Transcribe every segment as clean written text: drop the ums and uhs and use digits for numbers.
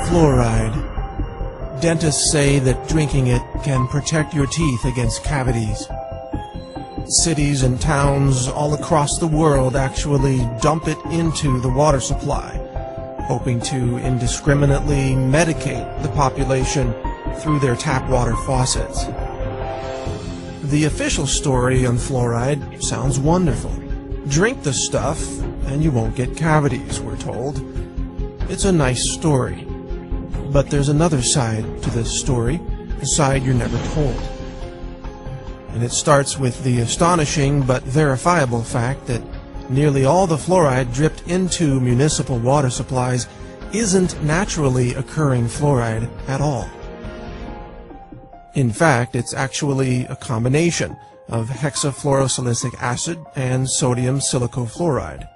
Fluoride. Dentists say that drinking it can protect your teeth against cavities. Cities and towns all across the world actually dump it into the water supply, hoping to indiscriminately medicate the population through their tap water faucets. The official story on fluoride sounds wonderful. Drink the stuff and you won't get cavities, we're told. It's a nice story. But there's another side to this story, a side you're never told. And it starts with the astonishing but verifiable fact that nearly all the fluoride dripped into municipal water supplies isn't naturally occurring fluoride at all. In fact, it's actually a combination of hexafluorosilicic acid and sodium silicofluoride.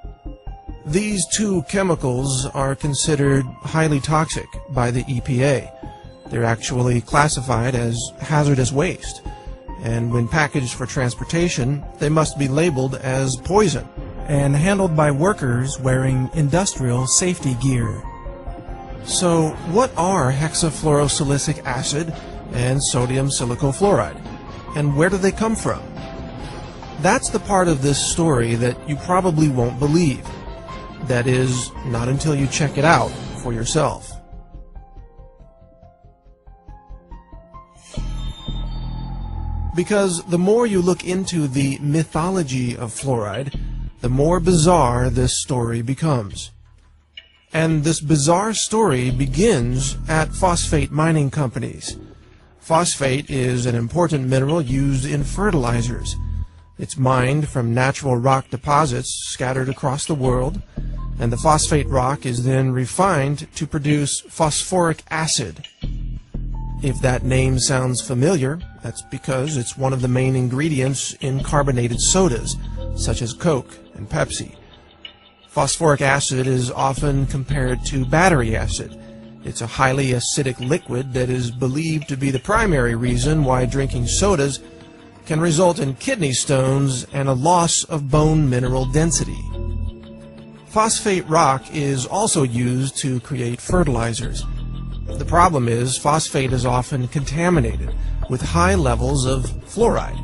These two chemicals are considered highly toxic by the EPA. They're actually classified as hazardous waste, and when packaged for transportation, they must be labeled as poison and handled by workers wearing industrial safety gear. So, what are hexafluorosilicic acid and sodium silicofluoride, and where do they come from? That's the part of this story that you probably won't believe. That is, not until you check it out for yourself. Because the more you look into the mythology of fluoride, the more bizarre this story becomes. And this bizarre story begins at phosphate mining companies. Phosphate is an important mineral used in fertilizers. It's mined from natural rock deposits scattered across the world, and the phosphate rock is then refined to produce phosphoric acid. If that name sounds familiar, that's because it's one of the main ingredients in carbonated sodas, such as Coke and Pepsi. Phosphoric acid is often compared to battery acid. It's a highly acidic liquid that is believed to be the primary reason why drinking sodas can result in kidney stones and a loss of bone mineral density. Phosphate rock is also used to create fertilizers. The problem is phosphate is often contaminated with high levels of fluoride,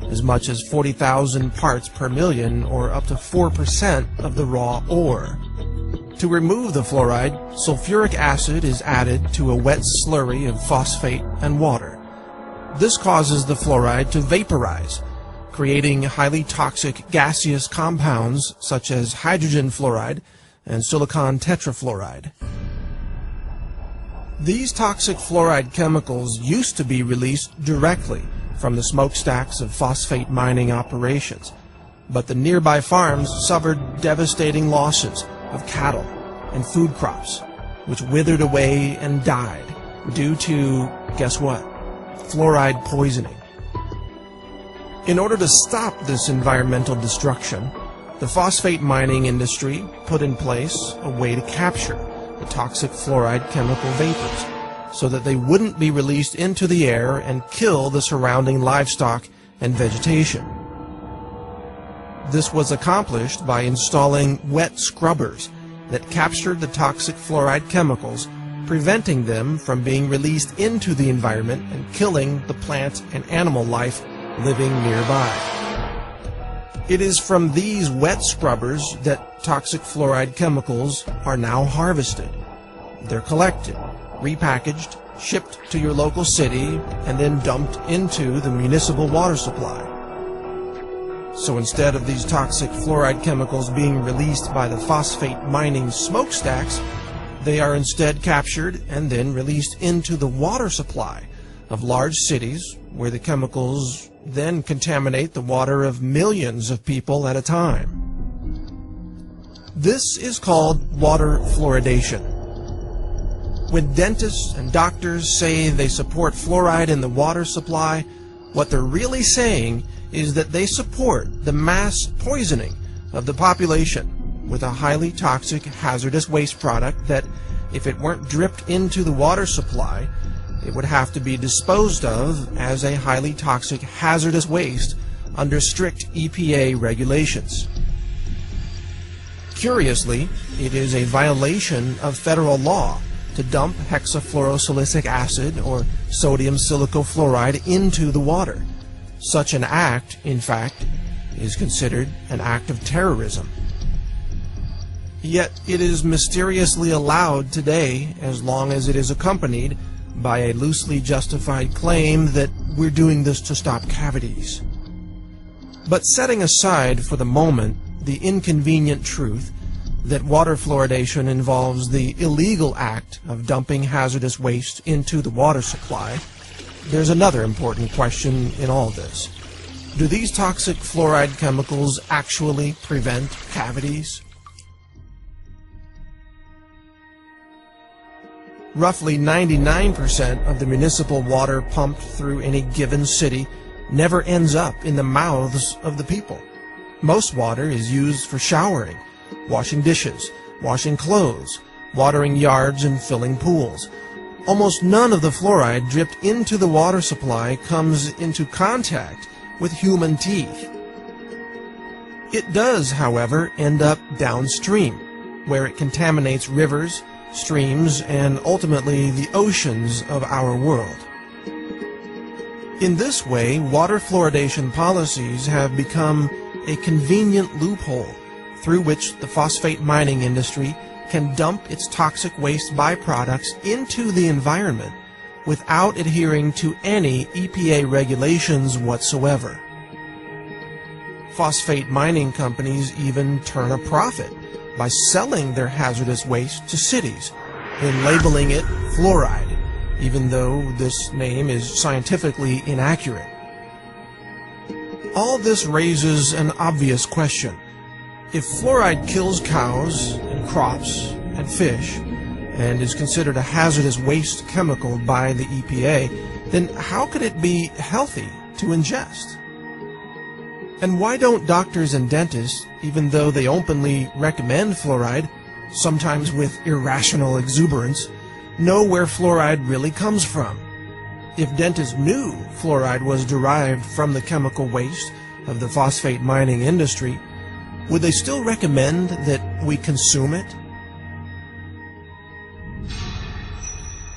as much as 40,000 parts per million, or up to 4% of the raw ore. To remove the fluoride, sulfuric acid is added to a wet slurry of phosphate and water. This causes the fluoride to vaporize, creating highly toxic gaseous compounds such as hydrogen fluoride and silicon tetrafluoride. These toxic fluoride chemicals used to be released directly from the smokestacks of phosphate mining operations, but the nearby farms suffered devastating losses of cattle and food crops, which withered away and died due to, guess what? Fluoride poisoning. In order to stop this environmental destruction, the phosphate mining industry put in place a way to capture the toxic fluoride chemical vapors so that they wouldn't be released into the air and kill the surrounding livestock and vegetation. This was accomplished by installing wet scrubbers that captured the toxic fluoride chemicals, preventing them from being released into the environment and killing the plant and animal life living nearby. It is from these wet scrubbers that toxic fluoride chemicals are now harvested. They're collected, repackaged, shipped to your local city, and then dumped into the municipal water supply. So instead of these toxic fluoride chemicals being released by the phosphate mining smokestacks, they are instead captured and then released into the water supply of large cities, where the chemicals then contaminate the water of millions of people at a time. This is called water fluoridation. When dentists and doctors say they support fluoride in the water supply, what they're really saying is that they support the mass poisoning of the population with a highly toxic hazardous waste product that, if it weren't dripped into the water supply, it would have to be disposed of as a highly toxic hazardous waste under strict EPA regulations. Curiously, it is a violation of federal law to dump hexafluorosilicic acid or sodium silicofluoride into the water. Such an act, in fact, is considered an act of terrorism. Yet it is mysteriously allowed today as long as it is accompanied by a loosely justified claim that we're doing this to stop cavities. But setting aside for the moment the inconvenient truth that water fluoridation involves the illegal act of dumping hazardous waste into the water supply, there's another important question in all this. Do these toxic fluoride chemicals actually prevent cavities? Roughly 99% of the municipal water pumped through any given city never ends up in the mouths of the people. Most water is used for showering, washing dishes, washing clothes, watering yards, and filling pools. Almost none of the fluoride dripped into the water supply comes into contact with human teeth. It does, however, end up downstream, where it contaminates rivers, streams, and ultimately the oceans of our world. In this way, water fluoridation policies have become a convenient loophole through which the phosphate mining industry can dump its toxic waste byproducts into the environment without adhering to any EPA regulations whatsoever. Phosphate mining companies even turn a profit by selling their hazardous waste to cities and labeling it fluoride, even though this name is scientifically inaccurate. All this raises an obvious question. If fluoride kills cows and crops and fish and is considered a hazardous waste chemical by the EPA, then how could it be healthy to ingest? And why don't doctors and dentists, even though they openly recommend fluoride, sometimes with irrational exuberance, know where fluoride really comes from? If dentists knew fluoride was derived from the chemical waste of the phosphate mining industry, would they still recommend that we consume it?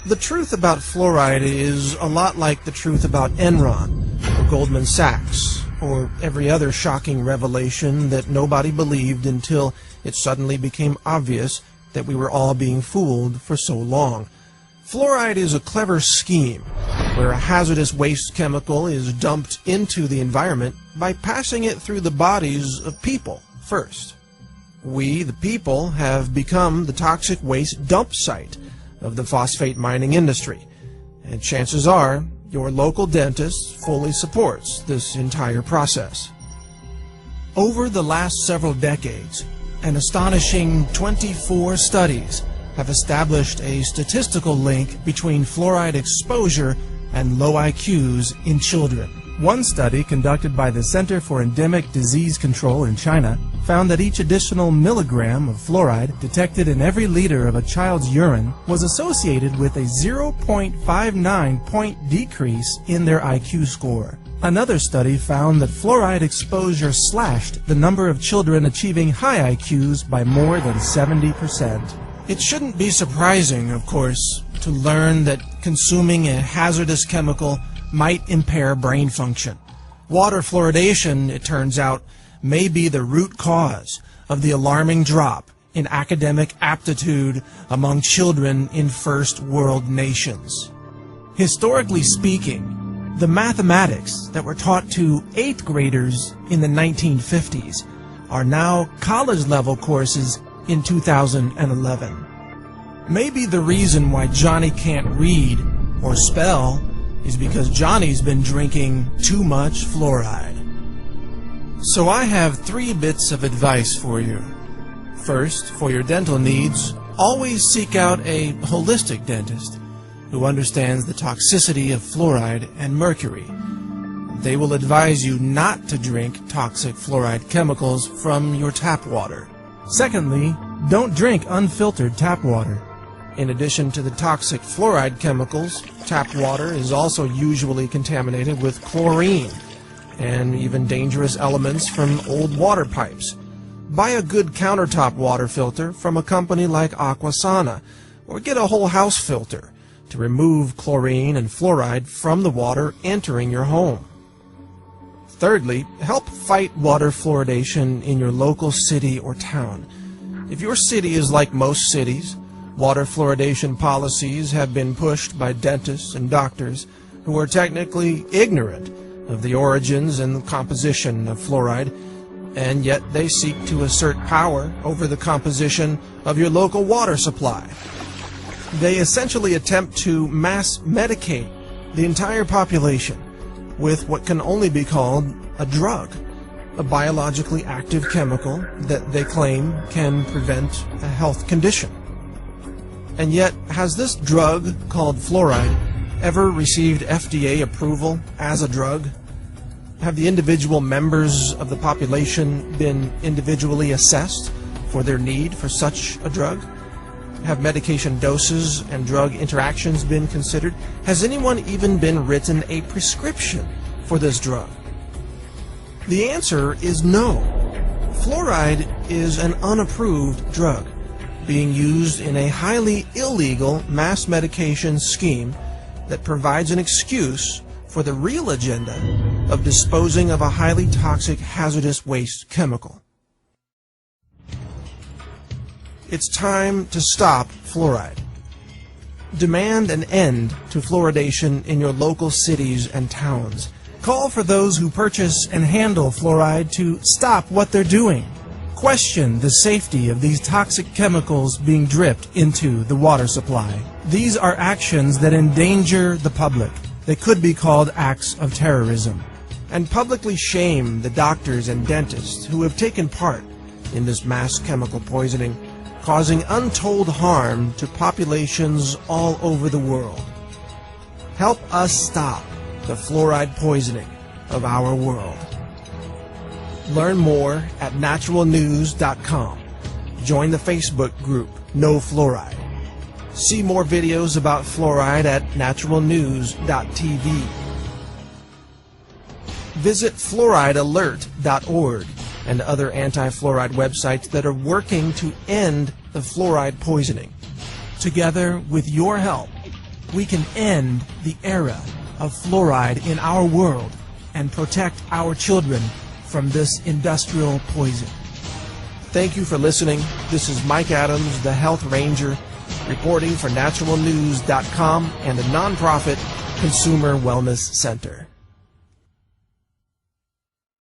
The truth about fluoride is a lot like the truth about Enron or Goldman Sachs, or every other shocking revelation that nobody believed until it suddenly became obvious that we were all being fooled for so long. Fluoride is a clever scheme where a hazardous waste chemical is dumped into the environment by passing it through the bodies of people first. We, the people, have become the toxic waste dump site of the phosphate mining industry, and chances are your local dentist fully supports this entire process. Over the last several decades, an astonishing 24 studies have established a statistical link between fluoride exposure and low IQs in children. One study conducted by the Center for Endemic Disease Control in China found that each additional milligram of fluoride detected in every liter of a child's urine was associated with a 0.59-point decrease in their IQ score. Another study found that fluoride exposure slashed the number of children achieving high IQs by more than 70%. It shouldn't be surprising, of course, to learn that consuming a hazardous chemical might impair brain function. Water fluoridation, it turns out, may be the root cause of the alarming drop in academic aptitude among children in first world nations. Historically speaking, the mathematics that were taught to 8th graders in the 1950s are now college-level courses in 2011. Maybe the reason why Johnny can't read or spell is because Johnny's been drinking too much fluoride. So I have 3 bits of advice for you. First, for your dental needs, always seek out a holistic dentist who understands the toxicity of fluoride and mercury. They will advise you not to drink toxic fluoride chemicals from your tap water. Secondly, don't drink unfiltered tap water. In addition to the toxic fluoride chemicals, tap water is also usually contaminated with chlorine and even dangerous elements from old water pipes. Buy a good countertop water filter from a company like Aquasana, or get a whole house filter to remove chlorine and fluoride from the water entering your home. Thirdly, help fight water fluoridation in your local city or town. If your city is like most cities, water fluoridation policies have been pushed by dentists and doctors who are technically ignorant of the origins and the composition of fluoride, and yet they seek to assert power over the composition of your local water supply. They essentially attempt to mass medicate the entire population with what can only be called a drug, a biologically active chemical that they claim can prevent a health condition. And yet, has this drug called fluoride ever received FDA approval as a drug? Have the individual members of the population been individually assessed for their need for such a drug? Have medication doses and drug interactions been considered? Has anyone even been written a prescription for this drug? The answer is no. Fluoride is an unapproved drug being used in a highly illegal mass medication scheme that provides an excuse for the real agenda of disposing of a highly toxic, hazardous waste chemical. It's time to stop fluoride. Demand an end to fluoridation in your local cities and towns. Call for those who purchase and handle fluoride to stop what they're doing. Question the safety of these toxic chemicals being dripped into the water supply. These are actions that endanger the public. They could be called acts of terrorism. And publicly shame the doctors and dentists who have taken part in this mass chemical poisoning, causing untold harm to populations all over the world. Help us stop the fluoride poisoning of our world. Learn more at naturalnews.com. Join the Facebook group No Fluoride. See more videos about fluoride at naturalnews.tv. Visit fluoridealert.org and other anti-fluoride websites that are working to end the fluoride poisoning. Together, with your help, we can end the era of fluoride in our world and protect our children from this industrial poison. Thank you for listening. This is Mike Adams, the Health Ranger, reporting for naturalnews.com and the nonprofit Consumer Wellness Center.